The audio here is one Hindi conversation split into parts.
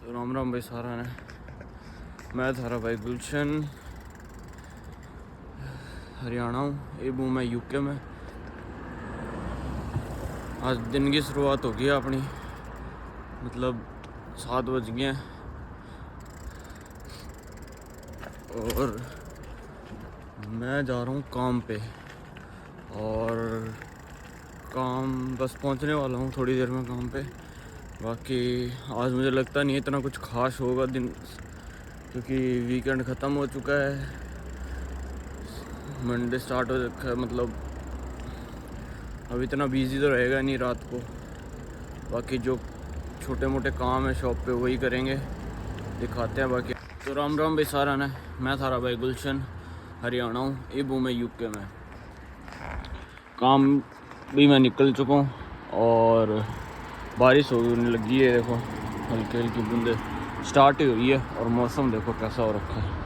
राम राम भाई सारा ने। मैं थारा भाई गुलशन, हरियाणा हूँ। ये हूँ मैं यूके में। आज दिन की शुरुआत हो गई अपनी, मतलब 7 बज गए हैं और मैं जा रहा हूँ काम पे। और काम बस पहुँचने वाला हूँ थोड़ी देर में काम पे। बाकी आज मुझे लगता नहीं इतना कुछ खास होगा दिन, क्योंकि वीकेंड ख़त्म हो चुका है, मंडे स्टार्ट हो रखा है। मतलब अब इतना बिजी तो रहेगा नहीं रात को। बाकी जो छोटे मोटे काम है शॉप पे वही करेंगे, दिखाते हैं बाकी। तो राम राम भाई सारा ने। मैं थारा भाई गुलशन, हरियाणा हूँ। ये हूँ मैं यूके में। काम भी मैं निकल चुका हूँ और बारिश होने लगी है। देखो हल्की हल्की बूंदे स्टार्ट ही हुई है और मौसम देखो कैसा हो रखा है।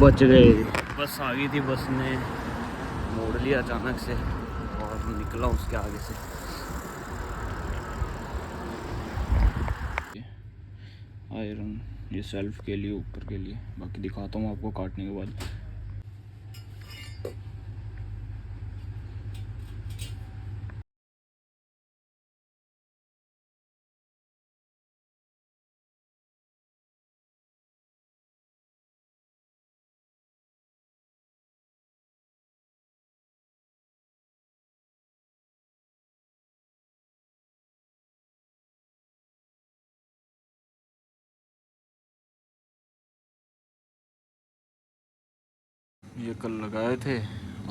बच गए। बस आ गई थी, बस ने मोड़ लिया अचानक से और निकला उसके आगे से। आयरन ये सेल्फ के लिए, ऊपर के लिए। बाकी दिखाता हूँ आपको काटने के बाद। ये कल लगाए थे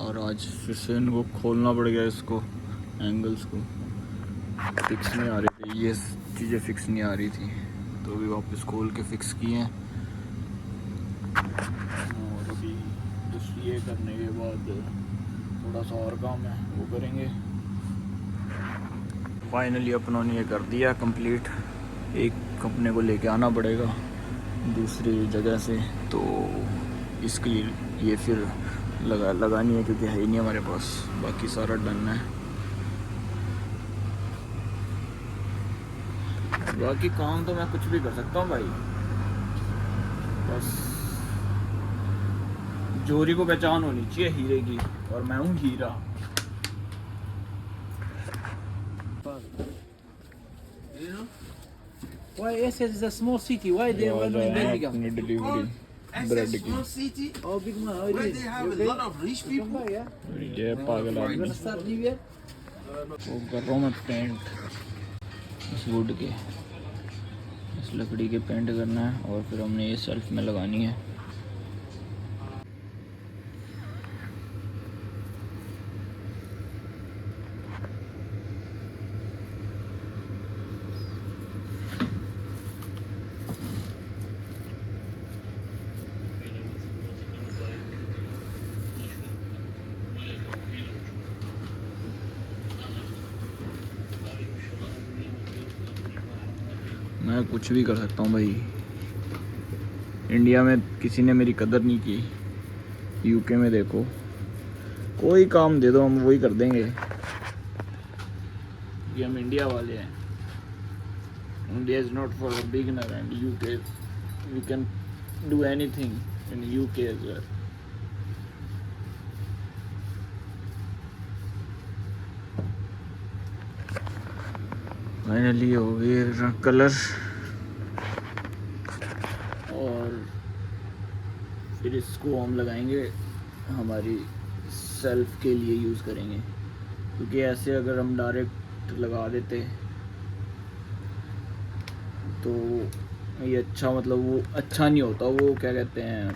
और आज फिर से इनको खोलना पड़ गया। इसको एंगल्स को फिक्स नहीं आ रही थी, ये चीज़ें फिक्स नहीं आ रही थी, तो अभी वापस खोल के फिक्स किए हैं। और अभी ये करने के बाद थोड़ा सा और काम है वो करेंगे। फाइनली अपनों ने ये कर दिया कंप्लीट। एक अपने को लेके आना पड़ेगा दूसरी जगह से, तो इसकी ये फिर लगानी है, क्योंकि है ही नहीं हमारे पास। बाकी सारा डन है। बाकी काम तो मैं कुछ भी कर सकता हूँ भाई, बस जोरी को पहचान होनी चाहिए हीरे की, और मैं हूँ हीरा। Why SS is a small city? Why they are in Birmingham? Delivery bread की। Small city Oh, big man, how it where is? they have You a okay? lot of rich You come people. back, yeah? ये पागल You आदमी। gonna start new year? वो कर रहा हूँ मैं पेंट इस वुड के, इस लकड़ी के पेंट करना है और फिर हमने ये सेल्फ में लगानी है। मैं कुछ भी कर सकता हूँ भाई। इंडिया में किसी ने मेरी कदर नहीं की, यूके में देखो कोई काम दे दो हम वही कर देंगे, ये हम इंडिया वाले हैं। India is not for a beginner and UK we can do anything in UK as well. Finally हो गए कलर और फिर इसको हम लगाएंगे, हमारी सेल्फ के लिए यूज़ करेंगे। क्योंकि ऐसे अगर हम डायरेक्ट लगा देते तो ये अच्छा, मतलब वो अच्छा नहीं होता, वो क्या कहते हैं,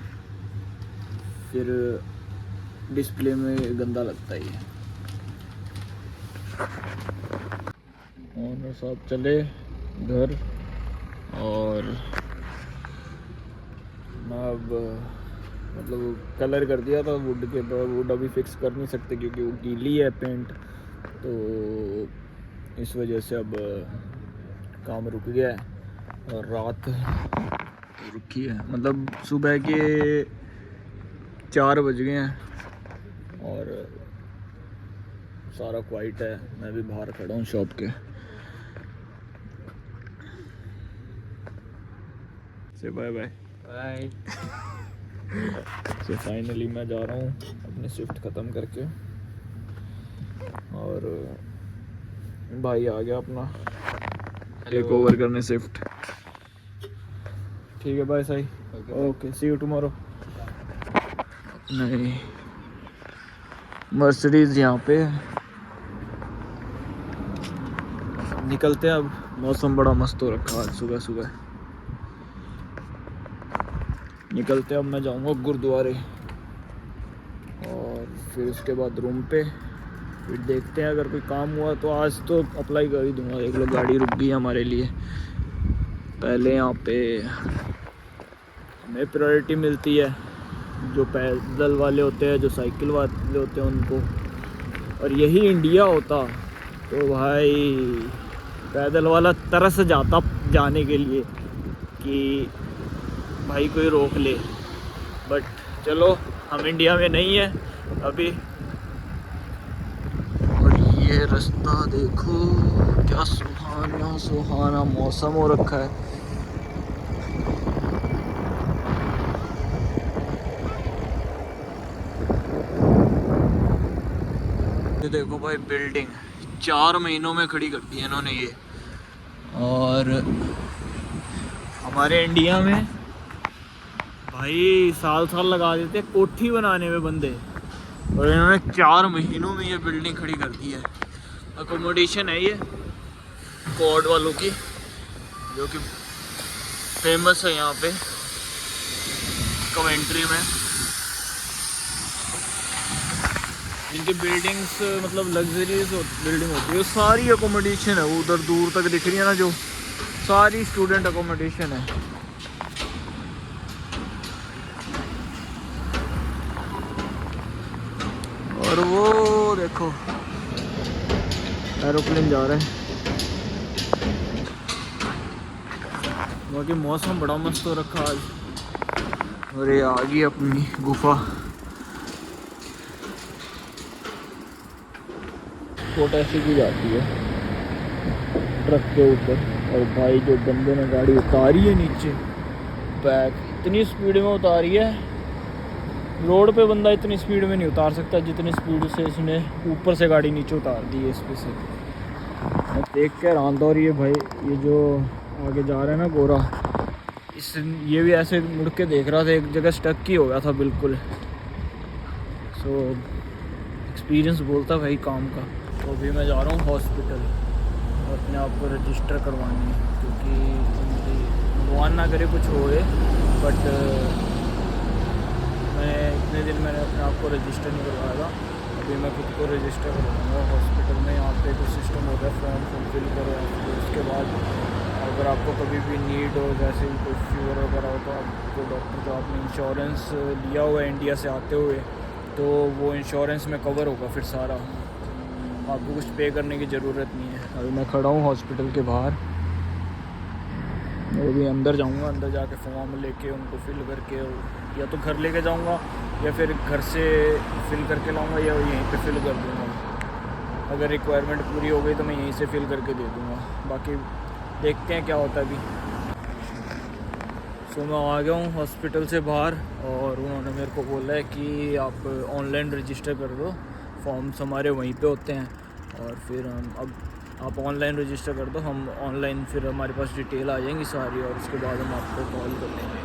फिर डिस्प्ले में गंदा लगता है ये। और सब चले घर और मैं अब मतलब कलर कर दिया था वुड के, पर वुड अभी फिक्स कर नहीं सकते क्योंकि वो गीली है पेंट, तो इस वजह से अब काम रुक गया है और रात रुकी है। मतलब सुबह के 4 बज गए हैं और सारा क्वाइट है। मैं भी बाहर खड़ा हूँ शॉप के। से बाय बाय Bye. तो फाइनली मैं जा रहा हूँ अपनी शिफ्ट ख़त्म करके और भाई आ गया अपना टेक ओवर करने शिफ्ट। ठीक है bye Sai, okay see you tomorrow. नहीं मर्सिडीज यहाँ पे निकलते हैं अब। मौसम बड़ा मस्त हो रखा है आज सुबह सुबह। निकलते हैं अब। मैं जाऊँगा गुरुद्वारे और फिर उसके बाद रूम पे। फिर देखते हैं अगर कोई काम हुआ तो आज तो अप्लाई कर ही दूँगा। एक लोग गाड़ी रुक गई हमारे लिए। पहले यहाँ पे हमें प्रायोरिटी मिलती है जो पैदल वाले होते हैं, जो साइकिल वाले होते हैं उनको। और यही इंडिया होता तो भाई पैदल वाला तरस जाता जाने के लिए कि भाई कोई रोक ले। बट चलो हम इंडिया में नहीं है अभी। और ये रास्ता देखो क्या सुहाना सुहाना मौसम हो रखा है। ये देखो भाई बिल्डिंग 4 महीनों में खड़ी कर दी है इन्होंने ये। और हमारे इंडिया में भाई साल साल लगा देते कोठी बनाने में बंदे, और इन्होंने 4 महीनों में ये बिल्डिंग खड़ी कर दी है। अकोमोडेशन है ये कोड वालों की जो कि फेमस है यहाँ पे कमेंट्री में। इनकी बिल्डिंग्स मतलब लग्जरीज बिल्डिंग होती है। सारी अकोमोडेशन है, वो उधर दूर तक दिख रही है ना जो, सारी स्टूडेंट अकोमोडेशन है। और वो देखो एरोप्लेन जा रहा है। बाकी मौसम बड़ा मस्त हो रखा आज। और ये आ गई अपनी गुफा। फोट ऐसी की जाती है ट्रक के ऊपर। और भाई जो बंदे ने गाड़ी उतारी है नीचे बैक, इतनी स्पीड में उतारी है। रोड पे बंदा इतनी स्पीड में नहीं उतार सकता जितनी स्पीड से इसने ऊपर से गाड़ी नीचे उतार दी है इस पे से। मैं देख के हैरान था। और ये भाई ये जो आगे जा रहा है ना गोरा, इस ये भी ऐसे मुड़ के देख रहा था, एक जगह स्टक ही हो गया था बिल्कुल। सो एक्सपीरियंस बोलता भाई काम का। तो अभी मैं जा रहा हूँ हॉस्पिटल अपने आप को रजिस्टर करवाने, क्योंकि भगवान ना करे कुछ होए। बट मैं इतने दिन मैंने अपने आप को रजिस्टर नहीं करवाया था। अभी मैं खुद को रजिस्टर करवाऊँगा हॉस्पिटल में। यहाँ पे कुछ सिस्टम होता है, फॉर्म फुलफिल करो। उसके बाद अगर आपको कभी भी नीड हो, जैसे कोई फीवर वगैरह हो, तो आपको डॉक्टर जो आपने इंश्योरेंस लिया हुआ है इंडिया से आते हुए, तो वो इंश्योरेंस में कवर होगा फिर सारा। आपको कुछ पे करने की ज़रूरत नहीं है। अभी मैं खड़ा हूँ हॉस्पिटल के बाहर। वो भी अंदर जाऊँगा, अंदर जाके फॉर्म लेके उनको फिल करके या तो घर लेके जाऊँगा या फिर घर से फिल करके लाऊँगा या यहीं पे फिल कर दूँगा। अगर रिक्वायरमेंट पूरी हो गई तो मैं यहीं से फिल करके दे दूँगा। बाकी देखते हैं क्या होता है अभी। सो मैं आ गया हूँ हॉस्पिटल से बाहर और उन्होंने मेरे को बोला है कि आप ऑनलाइन रजिस्टर कर दो। फॉर्म्स हमारे वहीं पे होते हैं और फिर हम अब आप ऑनलाइन रजिस्टर कर दो, हम ऑनलाइन फिर हमारे पास डिटेल आ जाएंगी सारी और उसके बाद हम आपको कॉल कर लेंगे।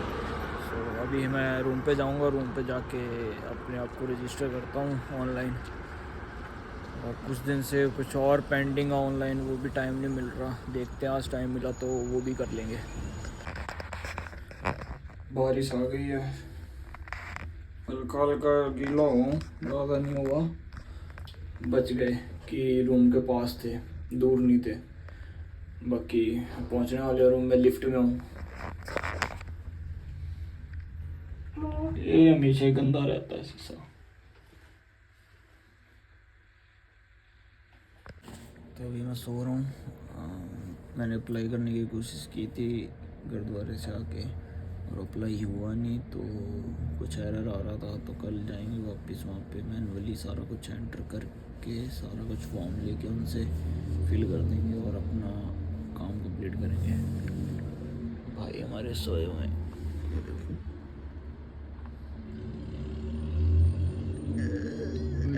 सो अभी मैं रूम पे जाऊंगा, रूम पे जाके अपने आप को रजिस्टर करता हूँ ऑनलाइन। और कुछ दिन से कुछ और पेंडिंग है ऑनलाइन, वो भी टाइम नहीं मिल रहा। देखते हैं आज टाइम मिला तो वो भी कर लेंगे। बारिश आ गई है, हल्का हल्का गीला हूँ, ज़्यादा नहीं हुआ। बच गए कि रूम के पास थे, दूर नहीं थे। बाकी पहुंचने वाले रूम में लिफ्ट में हूँ। ये हमेशा ही गंदा रहता है शीशा। तो अभी मैं सो रहा हूँ। मैंने अप्लाई करने की कोशिश की थी गुरुद्वारे से आके और अप्लाई हुआ नहीं तो कुछ एरर आ रहा था, तो कल जाएंगे वापस वहाँ पे मैनुअली सारा कुछ एंटर करके सारा कुछ फॉर्म लेके उनसे फिल कर देंगे और अपना काम कंप्लीट करेंगे। भाई हमारे सोए हुए हैं,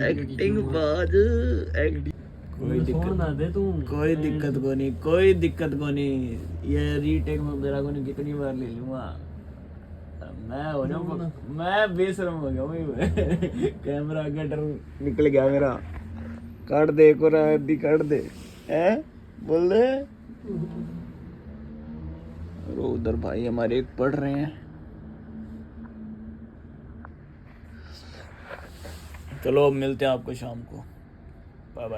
एक्टिंग बाज कोई दिक्कत को नहीं, कोई दिक्कत को नहीं। ये रीटेक में मेरा को नहीं कितनी बार ले लूंगा मैं, हो जाऊँ मैं बेशरम हो गया वही कैमरा कटर निकल गया मेरा, काट दे एक और आदि काट दे हैं बोल दे। और उधर भाई हमारे एक पढ़ रहे हैं। चलो अब मिलते हैं आपको शाम को।